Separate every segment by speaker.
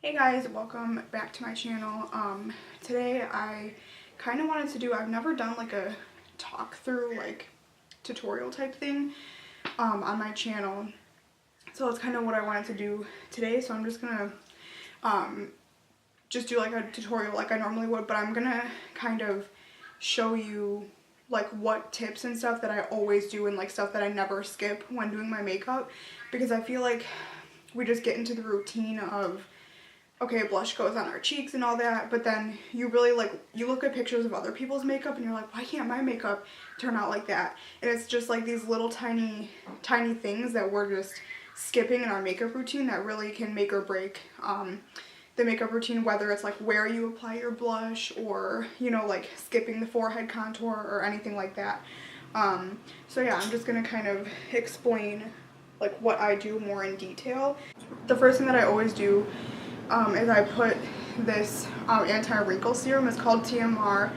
Speaker 1: Hey guys, welcome back to my channel. Today I kind of wanted to do, I've never done like a talk through like tutorial type thing on my channel. So it's kind of what I wanted to do today. So I'm just gonna just do like a tutorial like I normally would, but I'm gonna kind of show you like what tips and stuff that I always do and like stuff that I never skip when doing my makeup, because I feel like we just get into the routine of, okay, blush goes on our cheeks and all that, but then you really like, you look at pictures of other people's makeup and you're like, why can't my makeup turn out like that? And it's just like these little tiny things that we're just skipping in our makeup routine that really can make or break the makeup routine, whether it's like where you apply your blush or, you know, like skipping the forehead contour or anything like that. So yeah, I'm just gonna kind of explain like what I do more in detail. The first thing that I always do is I put this anti-wrinkle serum. It's called TMR.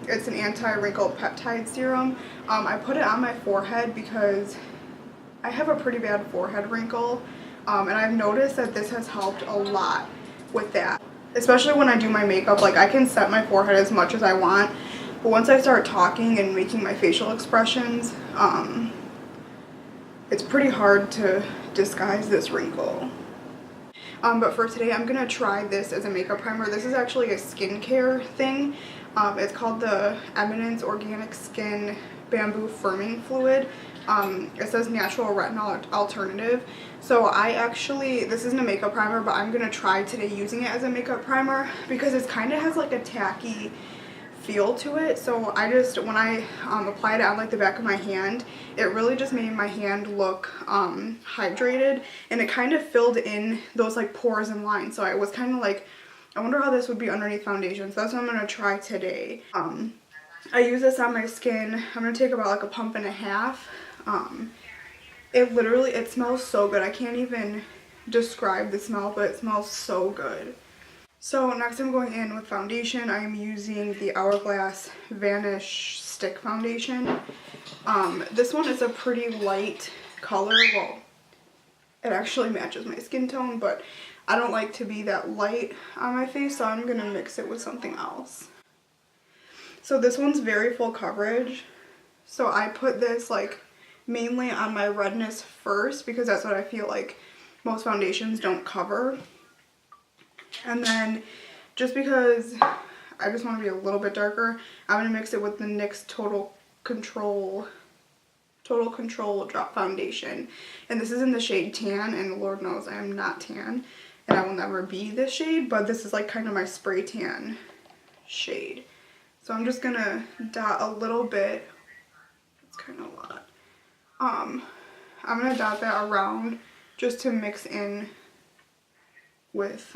Speaker 1: It's an anti-wrinkle peptide serum. I put it on my forehead because I have a pretty bad forehead wrinkle, and I've noticed that this has helped a lot with that. Especially when I do my makeup, like I can set my forehead as much as I want, but once I start talking and making my facial expressions, it's pretty hard to disguise this wrinkle. But for today, I'm going to try this as a makeup primer. This is actually a skincare thing. It's called the Eminence Organic Skin Bamboo Firming Fluid. It says natural retinol alternative. So this isn't a makeup primer, but I'm going to try today using it as a makeup primer because it kind of has like a tacky feel to it. So when I applied it on like the back of my hand, it really just made my hand look hydrated, and it kind of filled in those like pores and lines. So I was kind of like, I wonder how this would be underneath foundation. So that's what I'm going to try today. I use this on my skin. I'm going to take about like a pump and a half. It smells so good. I can't even describe the smell, but it smells so good. So next I'm going in with foundation. I am using the Hourglass Vanish Stick Foundation. This one is a pretty light color. Well, it actually matches my skin tone, but I don't like to be that light on my face, so I'm going to mix it with something else. So this one's very full coverage. So I put this like mainly on my redness first because that's what I feel like most foundations don't cover. And then, just because I just want to be a little bit darker, I'm going to mix it with the NYX Total Control Drop Foundation. And this is in the shade Tan, and Lord knows I am not tan, and I will never be this shade, but this is like kind of my spray tan shade. So I'm just going to dot a little bit. It's kind of a lot. I'm going to dot that around just to mix in with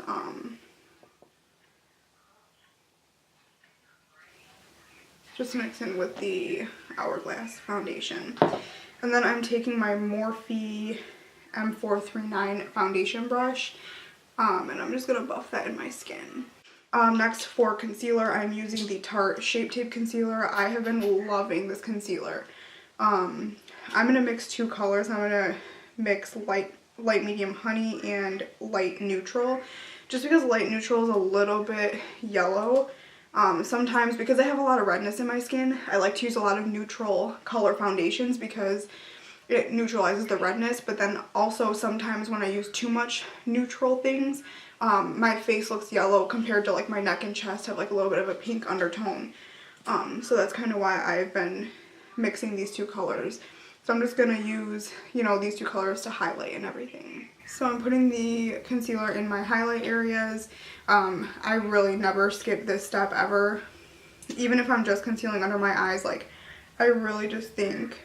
Speaker 1: the Hourglass foundation. And then I'm taking my Morphe M439 foundation brush, and I'm just gonna buff that in my skin. Next, for concealer, I'm using the Tarte Shape Tape Concealer. I have been loving this concealer. I'm gonna mix two colors. I'm gonna mix light medium honey and light neutral, just because light neutral is a little bit yellow. Sometimes, because I have a lot of redness in my skin, I like to use a lot of neutral color foundations because it neutralizes the redness, but then also sometimes when I use too much neutral things, my face looks yellow compared to like my neck and chest have like a little bit of a pink undertone. So that's kind of why I've been mixing these two colors. So I'm just going to use, you know, these two colors to highlight and everything. So I'm putting the concealer in my highlight areas. I really never skip this step ever. Even if I'm just concealing under my eyes, like, I really just think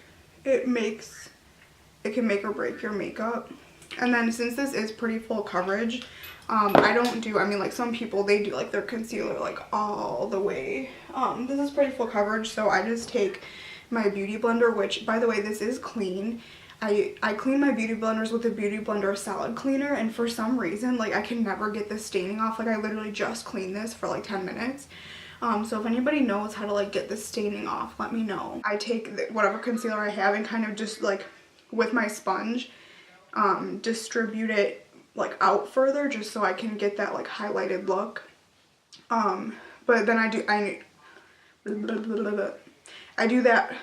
Speaker 1: it can make or break your makeup. And then since this is pretty full coverage, like some people, they do like their concealer like all the way. This is pretty full coverage, so I just take my beauty blender, which by the way, this is clean. I clean my beauty blenders with the Beauty Blender Solid Cleaner, and for some reason, like, I can never get this staining off. Like, I literally just cleaned this for like 10 minutes. So if anybody knows how to like get the staining off, let me know. I take whatever concealer I have and kind of just like with my sponge distribute it like out further just so I can get that like highlighted look. But then I do that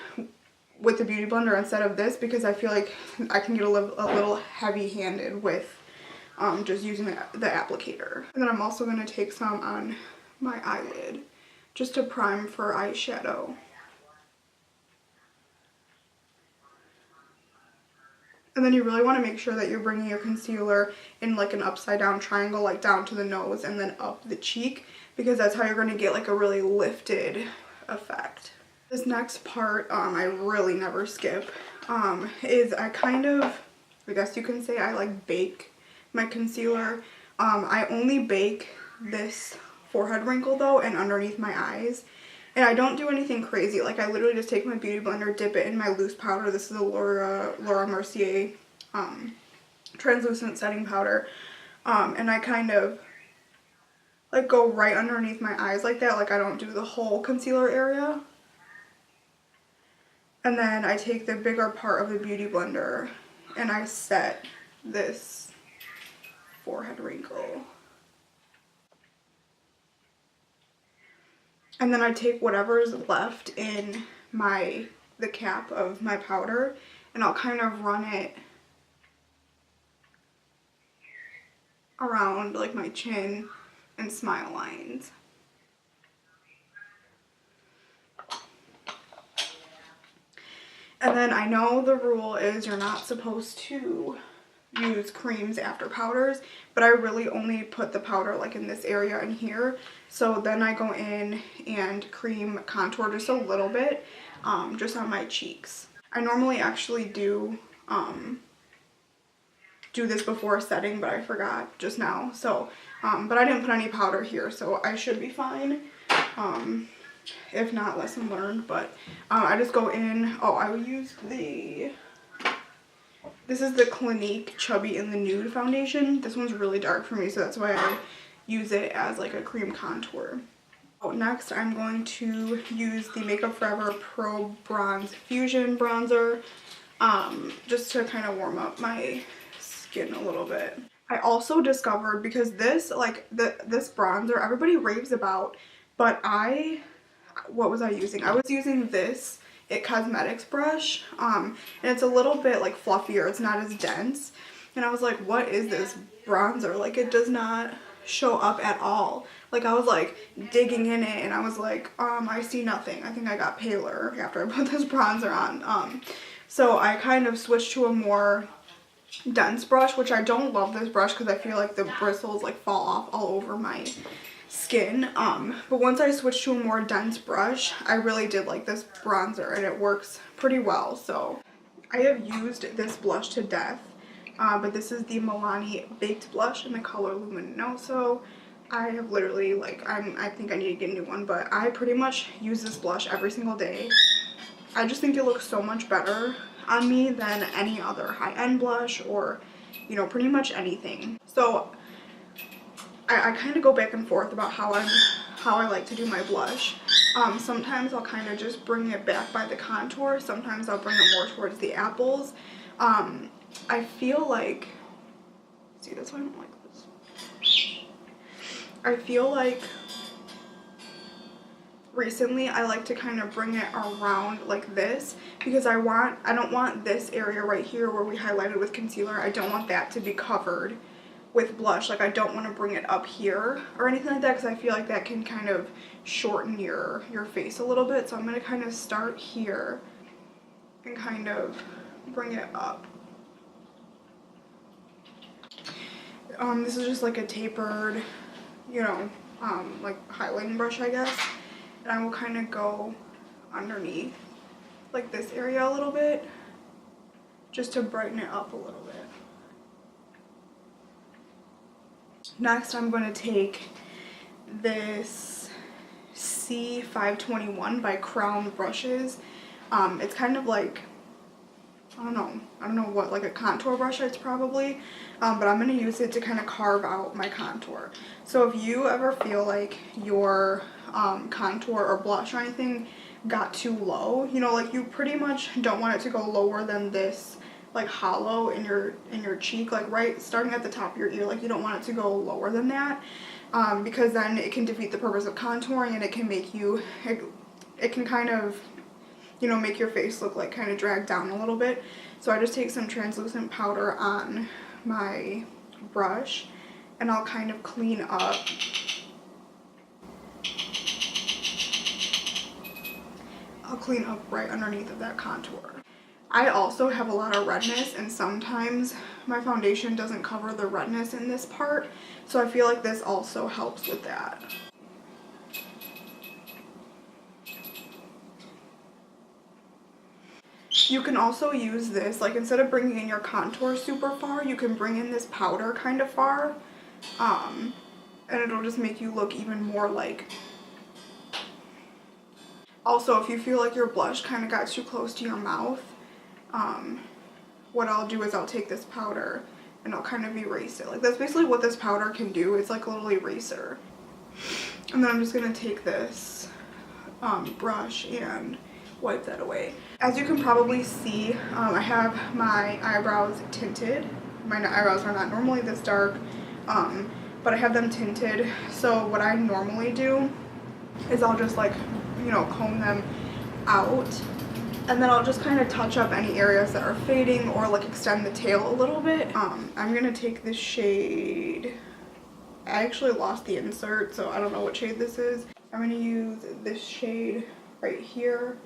Speaker 1: with the Beauty Blender instead of this because I feel like I can get a little heavy-handed with just using the applicator. And then I'm also going to take some on my eyelid just to prime for eyeshadow. And then you really want to make sure that you're bringing your concealer in like an upside down triangle, like down to the nose and then up the cheek, because that's how you're going to get like a really lifted effect. This next part, I really never skip, is I guess you can say I like bake my concealer. I only bake this forehead wrinkle though and underneath my eyes. And I don't do anything crazy. Like I literally just take my Beauty Blender, dip it in my loose powder. This is a Laura Mercier translucent setting powder. And I kind of like go right underneath my eyes like that. Like I don't do the whole concealer area. And then I take the bigger part of the Beauty Blender and I set this forehead wrinkle. And then I take whatever is left in the cap of my powder and I'll kind of run it around like my chin and smile lines. And then I know the rule is you're not supposed to use creams after powders, but I really only put the powder like in this area and here. So then I go in and cream contour just a little bit, just on my cheeks. I normally actually do this before setting, but I forgot just now. So, but I didn't put any powder here, so I should be fine. If not, lesson learned. But I just go in. Oh, I would use this is the Clinique Chubby in the Nude foundation. This one's really dark for me, so that's why I use it as like a cream contour. Oh, next I'm going to use the Makeup Forever Pro Bronze Fusion bronzer, just to kind of warm up my skin a little bit. I also discovered, because this this bronzer everybody raves about, but what was I using? I was using this It Cosmetics brush, and it's a little bit like fluffier, it's not as dense, and I was like, what is this bronzer? Like it does not show up at all. Like I was like digging in it and I was like, I see nothing. I think I got paler after I put this bronzer on. So I kind of switched to a more dense brush, which I don't love this brush because I feel like the bristles like fall off all over my skin. But once I switched to a more dense brush, I really did like this bronzer and it works pretty well. So I have used this blush to death, but this is the Milani Baked Blush in the color Luminoso. I have literally I think I need to get a new one, but I pretty much use this blush every single day. I just think it looks so much better on me than any other high-end blush or, you know, pretty much anything. So I kind of go back and forth about how I like to do my blush. Sometimes I'll kind of just bring it back by the contour. Sometimes I'll bring it more towards the apples. I feel like, see, that's why I don't like this. I feel like recently I like to kind of bring it around like this because I don't want this area right here where we highlighted with concealer, I don't want that to be covered with blush. Like I don't want to bring it up here or anything like that because I feel like that can kind of shorten your face a little bit. So I'm going to kind of start here and kind of bring it up. This is just like a tapered, you know, like highlighting brush, I guess. And I will kind of go underneath like this area a little bit just to brighten it up a little bit. Next, I'm going to take this C521 by Crown Brushes. It's kind of like, I don't know what, like a contour brush it's probably, but I'm going to use it to kind of carve out my contour. So if you ever feel like your contour or blush or anything got too low, you know, like you pretty much don't want it to go lower than this like hollow in your cheek, like right starting at the top of your ear. Like you don't want it to go lower than that, because then it can defeat the purpose of contouring, and it can make you, it can kind of, you know, make your face look like kind of dragged down a little bit. So I just take some translucent powder on my brush, and I'll kind of clean up. I'll clean up right underneath of that contour. I also have a lot of redness, and sometimes my foundation doesn't cover the redness in this part, so I feel like this also helps with that. You can also use this, like instead of bringing in your contour super far, you can bring in this powder kind of far, and it'll just make you look even more like. Also, if you feel like your blush kind of got too close to your mouth, what I'll do is I'll take this powder and I'll kind of erase it. Like that's basically what this powder can do. It's like a little eraser. And then I'm just gonna take this brush and wipe that away. As you can probably see, I have my eyebrows tinted. My eyebrows are not normally this dark, but I have them tinted. So what I normally do is I'll just like, you know, comb them out, and then I'll just kind of touch up any areas that are fading or like extend the tail a little bit. I'm gonna take this shade. I actually lost the insert, so I don't know what shade this is. I'm gonna use this shade right here,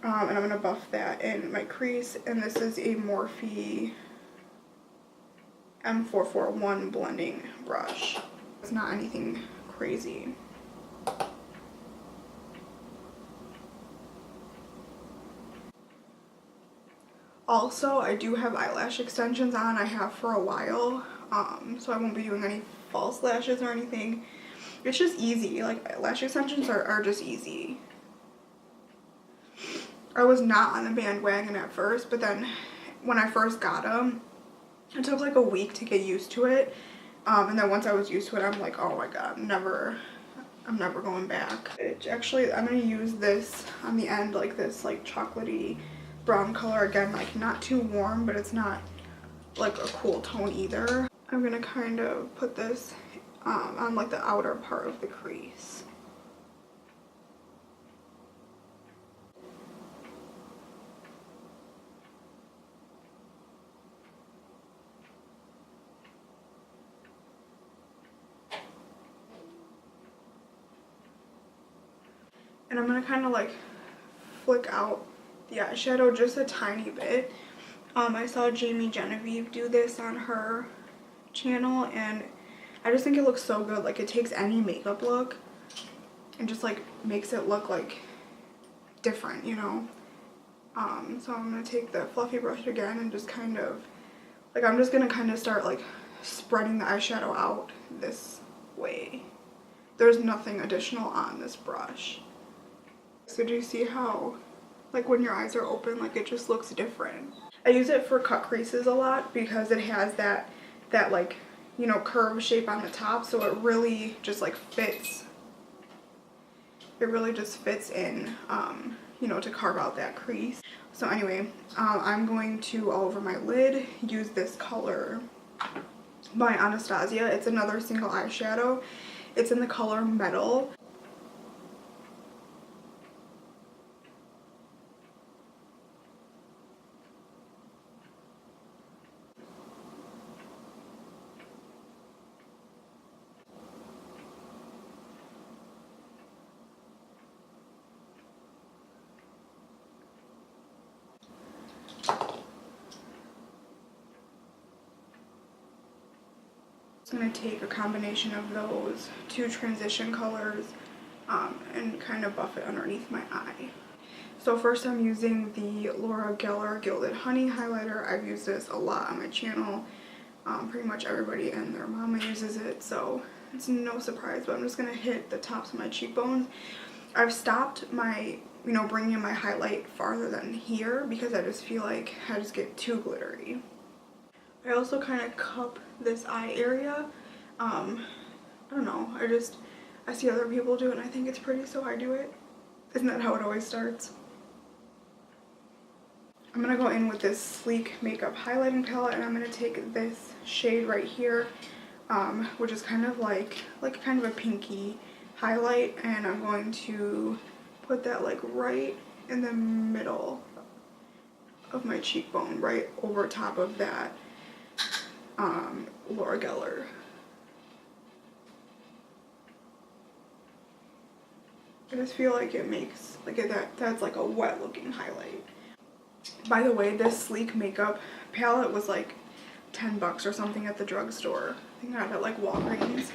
Speaker 1: and I'm gonna buff that in my crease, and this is a Morphe M441 blending brush. It's not anything crazy. Also, I do have eyelash extensions on. I have for a while, so I won't be doing any false lashes or anything. It's just easy. Like, lash extensions are just easy. I was not on the bandwagon at first, but then when I first got them, it took like a week to get used to it. And then once I was used to it, I'm like, oh my god, I'm never going back. Actually, I'm gonna use this on the end, like this like chocolatey brown color. Again, like not too warm, but it's not like a cool tone either. I'm gonna kind of put this on like the outer part of the crease. And I'm gonna kind of like flick out the eyeshadow just a tiny bit. I saw Jamie Genevieve do this on her channel, and I just think it looks so good. Like, it takes any makeup look and just like makes it look like different, you know. So I'm gonna take the fluffy brush again and just kind of like, I'm just gonna kind of start like spreading the eyeshadow out this way. There's nothing additional on this brush. So do you see how, like, when your eyes are open, like, it just looks different? I use it for cut creases a lot because it has that like, you know, curve shape on the top, so it really just like fits. It really just fits in, you know, to carve out that crease. So anyway, I'm going to, all over my lid, use this color by Anastasia. It's another single eyeshadow. It's in the color Metal. I'm going to take a combination of those two transition colors and kind of buff it underneath my eye. So first I'm using the Laura Geller Gilded Honey highlighter. I've used this a lot on my channel. Pretty much everybody and their mama uses it, so it's no surprise, but I'm just going to hit the tops of my cheekbones. I've stopped my, you know, bringing in my highlight farther than here because I just feel like I just get too glittery. I also kind of cup this eye area. I don't know, I see other people do it and I think it's pretty, so I do it. Isn't that how it always starts? I'm I'm going to go in with this Sleek Makeup Highlighting Palette, and I'm going to take this shade right here, which is kind of like kind of a pinky highlight, and I'm going to put that like right in the middle of my cheekbone, right over top of that Laura Geller. I just feel like it makes like that's like a wet looking highlight. By the way, this Sleek makeup palette was like $10 or something at the drugstore. I think I got it at like Walgreens.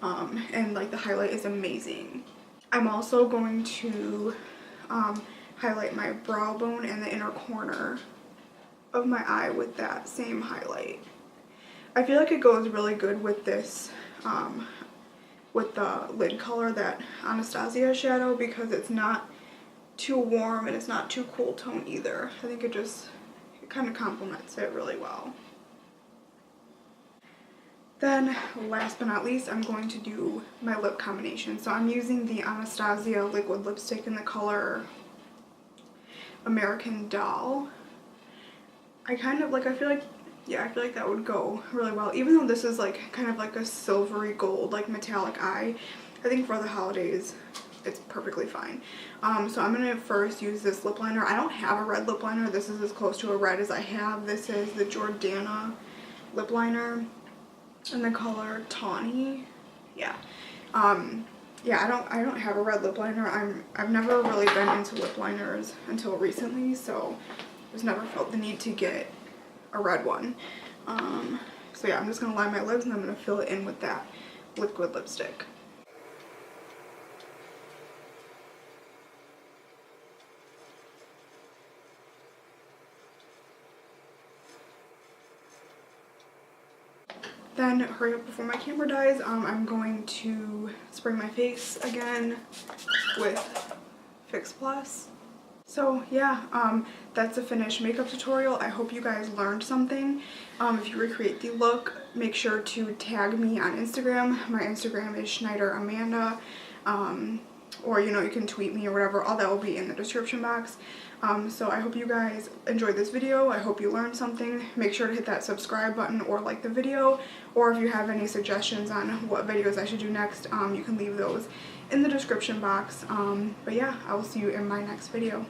Speaker 1: And like the highlight is amazing. I'm also going to highlight my brow bone and the inner corner of my eye with that same highlight. I feel like it goes really good with this, with the lid color, that Anastasia shadow, because it's not too warm and it's not too cool tone either. I think it kind of complements it really well. Then last but not least, I'm going to do my lip combination. So I'm using the Anastasia liquid lipstick in the color American Doll. I feel like that would go really well. Even though this is like kind of like a silvery gold, like metallic eye, I think for the holidays it's perfectly fine. So I'm going to first use this lip liner. I don't have a red lip liner. This is as close to a red as I have. This is the Jordana lip liner in the color Tawny. Yeah. Yeah, I don't have a red lip liner. I've never really been into lip liners until recently, so just never felt the need to get a red one. So yeah, I'm just gonna line my lips and I'm gonna fill it in with that liquid lipstick. Then hurry up before my camera dies. I'm going to spray my face again with Fix Plus. So yeah, that's a finished makeup tutorial. I hope you guys learned something. If you recreate the look, make sure to tag me on Instagram. My Instagram is Schneider Amanda. Or you can tweet me or whatever. All that will be in the description box. So I hope you guys enjoyed this video. I hope you learned something. Make sure to hit that subscribe button or like the video. Or if you have any suggestions on what videos I should do next, you can leave those in the description box. But yeah, I will see you in my next video.